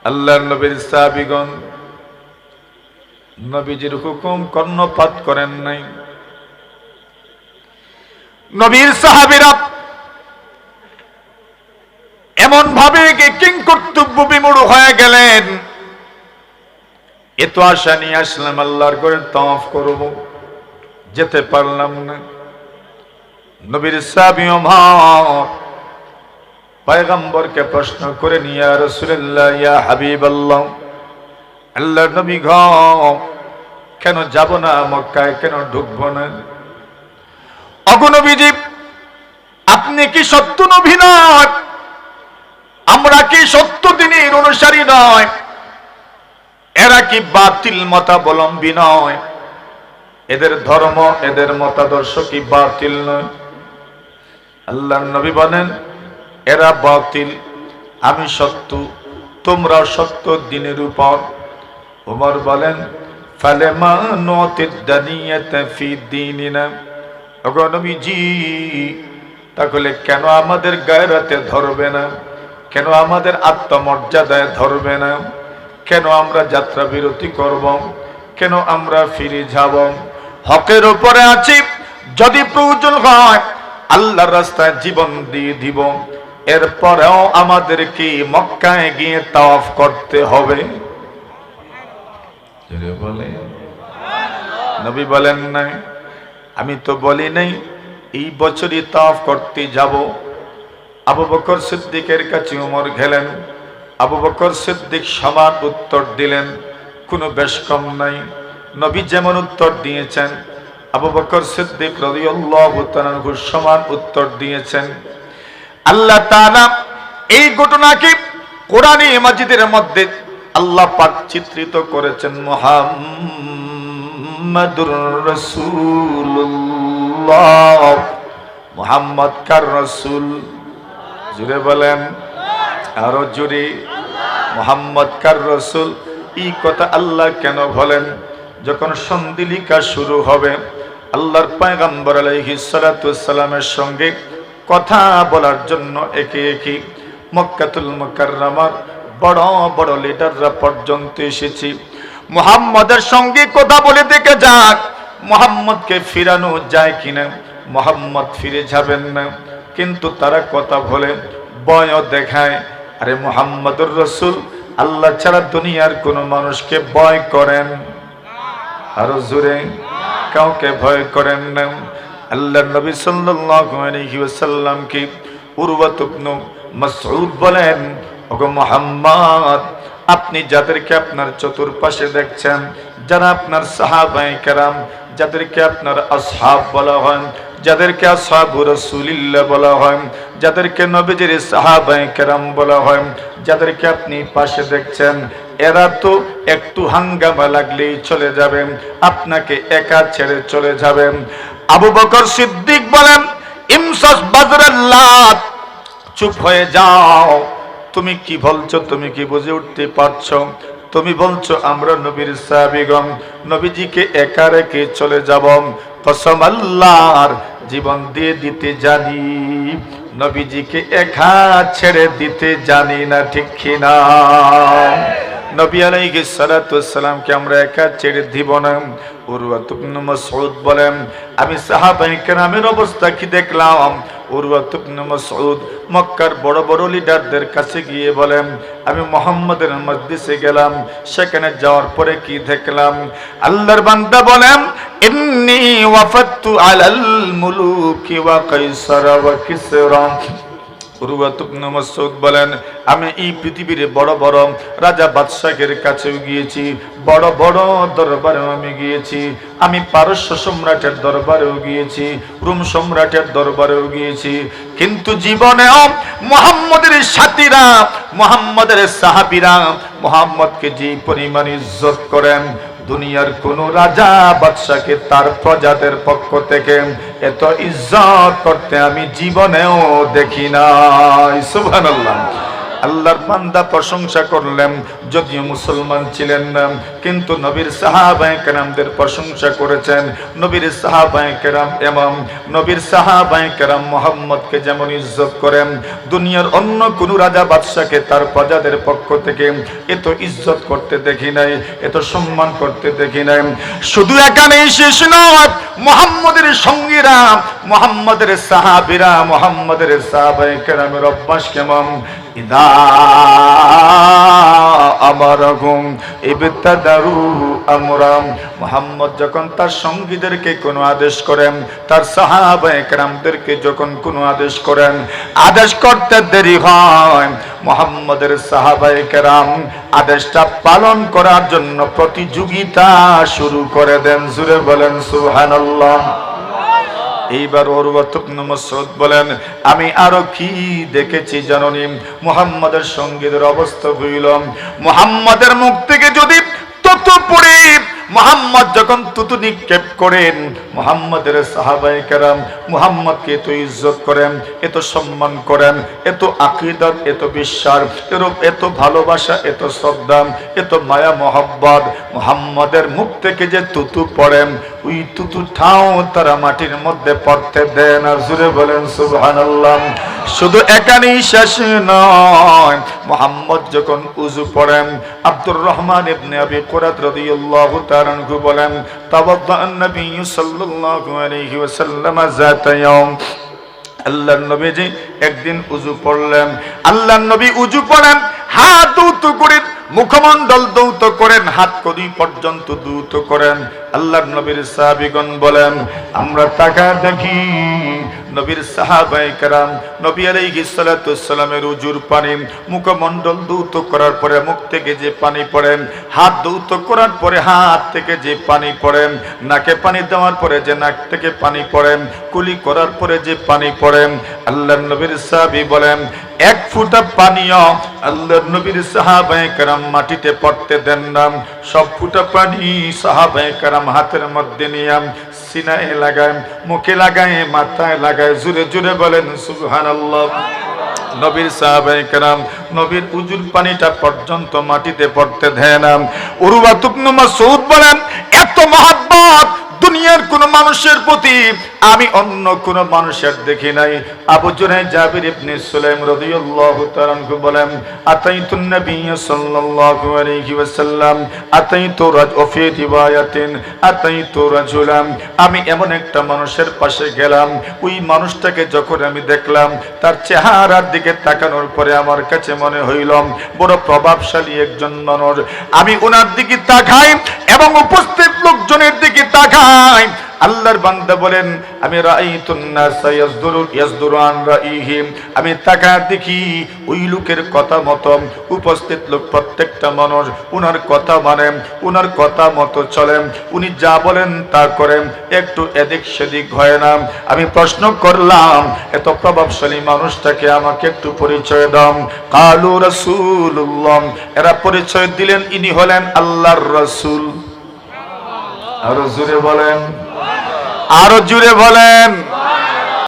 আল্লাহর নবীর সাহাবীগণ নবীজির হুকুম কর্ণপাত করেন নাই। নবীর সাহাবীরা এমন ভাবে কিং কর্তব্য বিমূঢ় হয়ে গেলেন, এত আশা নিয়ে আসলাম আল্লাহর ঘরে তাওয়াফ করব, যেতে পারলাম না। নবীর সাহাবী ওমর পয়গম্বরকে প্রশ্ন করে নিয়ে, ইয়া রাসূলুল্লাহ, ইয়া হাবিবাল্লাহ, আল্লাহর নবী গো, কেন যাব না মক্কায়, কেন ঢুকবো না? ওগো নবীজি, আপনি কি সত্য নবী নয়? আমরা কি সত্য দিনের অনুসারী নয়? এরা কি বাতিল মতাবলম্বী নয়? এদের ধর্ম, এদের মতাদর্শ কি বাতিল নয়? আল্লাহর নবী বলেন, এরা বাতিল, আমি সত্য, তোমরা সত্য দিনের উপর। ওমর বলেন, ফালেমা নুতিদ দানিয়াতা ফি দীনিনা, ওগো নবীজি, তাহলে কেন আমাদের গায়রাতে ধরবে না? কেন আমাদের আত্মমর্যাদায় ধরবে না? কেন আমরা যাত্রা বিরতি করব? কেন আমরা ফিরে যাব? হকের উপরে আছি, যদি প্রয়োজন হয় আল্লাহর রাস্তায় জীবন দিয়ে দিব, এরপরেও আমাদের কি মক্কায় গিয়ে তাওয়াফ করতে হবে? নবী বলেন নাই, আমি তো বলি নাই এই বছরই তাওয়াফ করতে যাব। আবু বকর সিদ্দিকের কাছে ওমর গেলেন, আবু বকর সিদ্দিক সমান উত্তর দিলেন, কোনো বেশ কম নাই। নবী যেমন উত্তর দিয়েছেন, আবু বকর সিদ্দিক রাদিয়াল্লাহু তাআলা সমান উত্তর দিয়েছেন। আল্লাহ তাআলা এই ঘটনাকে কোরআনে মাজিদের মধ্যে আল্লাহ পাক চিত্রিত করেছেন, মুহাম্মাদুর রাসূলুল্লাহ। মুহাম্মদ কার রাসূল? জুড়ে বলেন, আরো জুড়ে। মুহাম্মদ কার রাসূল, এই কথা আল্লাহ কেন বলেন? যখন সন্ধিলিকা শুরু হবে, আল্লাহর পয়গম্বর আলাইহিস সালাতু ওয়াস সালামের সঙ্গে কথা বলার জন্য একে একে মক্কাতুল মুকাররমার বড় বড় লিডাররা পর্যন্ত এসেছি। মুহাম্মদের সঙ্গে কথা বলে দেখে যাক মুহাম্মদকে ফিরানো যায় কিনা। মুহাম্মদ ফিরে যাবেন না, কিন্তু তারা কথা বলে, ভয় দেখায়। আরে মুহাম্মদুর রাসূল আল্লাহ ছাড়া দুনিয়ার কোন মানুষকে ভয় করেন? আরো জোরে, কাউকে ভয় করেন না। আল্লাহর নবী সাল্লাল্লাহু আলাইহি ওয়াসাল্লাম কি উরওয়া ইবনে মাসউদ বলেন, ওগো মুহাম্মদ, আপনি যাদেরকে আপনার চতুর্পাশে দেখছেন, যারা আপনার সাহাবায়ে কেরাম, যাদেরকে আপনার আসহাব বলা হয়, যাদেরকে আসহাবুর রাসূলিল্লাহ বলা হয়, যাদেরকে নবীজির সাহাবায়ে কেরাম বলা হয়, যাদেরকে আপনি পাশে দেখছেন, এরা তো একটু হাঙ্গামা লাগলেই চলে যাবেন, আপনাকে একা ছেড়ে চলে যাবেন। আবু বকর সিদ্দিক বলেন, ইমসাস বাজরাল্লাহ, চুপ হয়ে যাও। তুমি কি বলছো? তুমি কি বুঝে উঠতে পারছো? তুমি বলছো আমরা নবীর সাহাবীগণ নবীজিকে একা রেখে চলে যাব। কসম আল্লাহর, জীবন দিয়ে দিতে জানি, নবীজিকে একা ছেড়ে দিতে জানি না, ঠিক কিনা? নবী আলাইহিস সালাতু ওয়াস সালামকে আমরা একা ছেড়ে দিব না। উরওয়া ইবনে মাসউদ বলেন, আমি সাহাবায়ে কেরামের অবস্থা কি দেখলাম। উরওয়া ইবনে মাসউদ মক্কার বড় বড় লিডারদের কাছে গিয়ে বলেন, আমি মুহাম্মদের মজলিসে গেলাম, সেখানে যাওয়ার পরে কি দেখলাম? আল্লাহর বান্দা বলেন, ইন্নী ওয়াফাতু আলাল মুলুকি ওয়া কাইসার ওয়া কিসরা। উরওয়া ইবনে মাসউদ বলেন, আমি এই পৃথিবীর বড় বড় রাজা বাদশাহের কাছেও গিয়েছি, বড় বড় দরবারেও আমি গিয়েছি, আমি পারস্য সম্রাটের দরবারেও গিয়েছি, রোম সম্রাটের দরবারেও গিয়েছি, কিন্তু জীবনেও মুহাম্মদের সাথীরা, মুহাম্মদের সাহাবীরা মুহাম্মদকে যে পরিমাণ ইজ্জত করেন, দুনিয়ার কোন রাজা বাদশাকে তার প্রজাদের পক্ষ থেকে এত ইজ্জত করতে আমি জীবনেও দেখি নাই। সুবহানাল্লাহ। আল্লাহর বান্দা প্রশংসা করলেন, যদিও মুসলমান ছিলেন না, কিন্তু নবীর সাহাবায়ে কেরামদের প্রশংসা করেছেন। নবীর সাহাবায়ে কেরাম এবং নবীর সাহাবায়ে কেরাম মুহাম্মদকে যেমন ইজ্জত করেন, দুনিয়ার অন্য কোন রাজা বাদশাকে তার প্রজাদের পক্ষ থেকে এত ইজ্জত করতে দেখি নাই, এত সম্মান করতে দেখি নাই। শুধু এখানেই শেষ নয়, মুহাম্মদের সঙ্গীরা, মুহাম্মদের সাহাবীরা, মুহাম্মদের সাহাবায়ে কেরামের অভ্যাস কেমন? ইদা আমারহুম ইবতাদারু আমরাম, মুহাম্মদ যখন তার সঙ্গীদেরকে কোনো আদেশ করেন, তার সাহাবায়ে কেরামদেরকে যখন কোনো আদেশ করেন, আদেশ করতে দেরি হয়, মুহাম্মদের সাহাবায়ে কেরাম আদেশটা পালন করার জন্য প্রতিযোগিতা শুরু করে দেন। জুড়ে বলেন সুবহানাল্লাহ। এইবার উরওয়াত ইবনে মাসউদ বলেন, আমি আরো কি দেখেছি জানোনি? মুহাম্মাদের সঙ্গীদের অবস্থা হইল, মুহাম্মাদের মুখ থেকে যদি ততু পড়ে, মুহাম্মদ যখন তুতু নিক্ষেপ করেন, মুহাম্মাদের সাহাবায়ে কেরাম মুহাম্মদকে এত ইজ্জত করেন, এত সম্মান করেন, এত আকীদত, এত বিশ্বাস, এত ভালোবাসা, এত শ্রদ্ধা, এত মায়া মহব্বত, মুহাম্মদের মুখ থেকে যে তুতু পড়েন, ওই তুতুটাও তারা মাটির মধ্যে পড়তে দেন। আর জুড়ে বলেন সুবহানাল্লাহ। শুধু এখানেই শেষ নয়, মুহাম্মদ যখন উযু পড়েন, আব্দুর রহমান ইবনে আবি কুরাত রাদিয়াল্লাহু তাআলা আনহু বলেন, তাওয়াদ্দাআন নবী সাল্লাল্লাহু আলাইহি ওয়াসাল্লাম যাতা ইয়াওম, আল্লাহর নবীজি একদিন উযু পড়লেন। আল্লাহর নবী উযু পড়েন, হাত ধৌত করেন, মুখমণ্ডল ধৌত করেন, হাত কদি পর্যন্ত ধৌত করেন। আল্লাহর নবীর সাহাবীগণ বলেন, আমরা তাকায় দেখি নবীর সাহাবায়ে কেরাম নবী আলাইহিস সালাতু ওয়াসসালামের উজুর পানি মুখমণ্ডল ধৌত করার পরে মুখ থেকে যে পানি পড়ে, হাত ধৌত করার পরে হাত থেকে যে পানি পড়ে, নাকে পানি দেওয়ার পরে যে নাক থেকে পানি পড়ে, কুলি করার পরে যে পানি পড়ে, আল্লাহর নবীর সাহাবী বলেন, এক ফোঁটা পানিও আল্লাহর নবীর সাহাবায়ে কেরাম মাটিতে পড়তে দেন না। সব ফোঁটা পানি সাহাবায়ে কেরাম হাতের মধ্যে নিয়ে সিনায় লাগায়, মুখে লাগায়, মাথায় লাগায়। জুড়ে জুড়ে বলেন সুবহানাল্লাহ। নবীর সাহাবায়ে কেরাম নবীর উজুর পানিটা পর্যন্ত মাটিতে পড়তে দেন না। উরওয়াত ইবনে মাসউদ বলেন, এত মহব্বত দুনিয়ার কোন মানুষের প্রতি আমি অন্য কোন মানুষের দেখি নাই। আবু জুরাইহ জাবির ইবনে সুলাইম রাদিয়াল্লাহু তাআলা আনহু বলেন, আতাইতুন নবী সাল্লাল্লাহু আলাইহি ওয়াসাল্লাম আতাইতু রাজফি রিওয়ায়াতিন আতাইতু রাজুলাম, আমি এমন একটা মানুষের পাশে গেলাম, ওই মানুষটাকে যখন আমি দেখলাম, তার চেহারার দিকে তাকানোর পরে আমার কাছে মনে হইল বড় প্রভাবশালী একজন মানুষ। আমি ওনার দিকে তাকাই এবং উপস্থিত লোকজনের দিকে তাকাই। আল্লাহর বান্দা বলেন, আমি রাআইতুন নাস ইয়াসদুরু আন রাইহিম, আমি তাকায় দেখি ওই লোকের কথা মতো উপস্থিত লোক প্রত্যেকটা মানুষ উনার কথা মানেন, উনার কথা মতো চলেন, উনি যা বলেন তা করেন, একটু এদিক সেদিক হয় না। আমি প্রশ্ন করলাম, এত প্রভাবশালী মানুষটাকে আমাকে একটু পরিচয় দাও। কালু রাসূলুল্লাহ, এরা পরিচয় দিলেন, ইনি হলেন আল্লাহর রাসূল। আরো জোরে বলেন, আরো জোরে বলেন।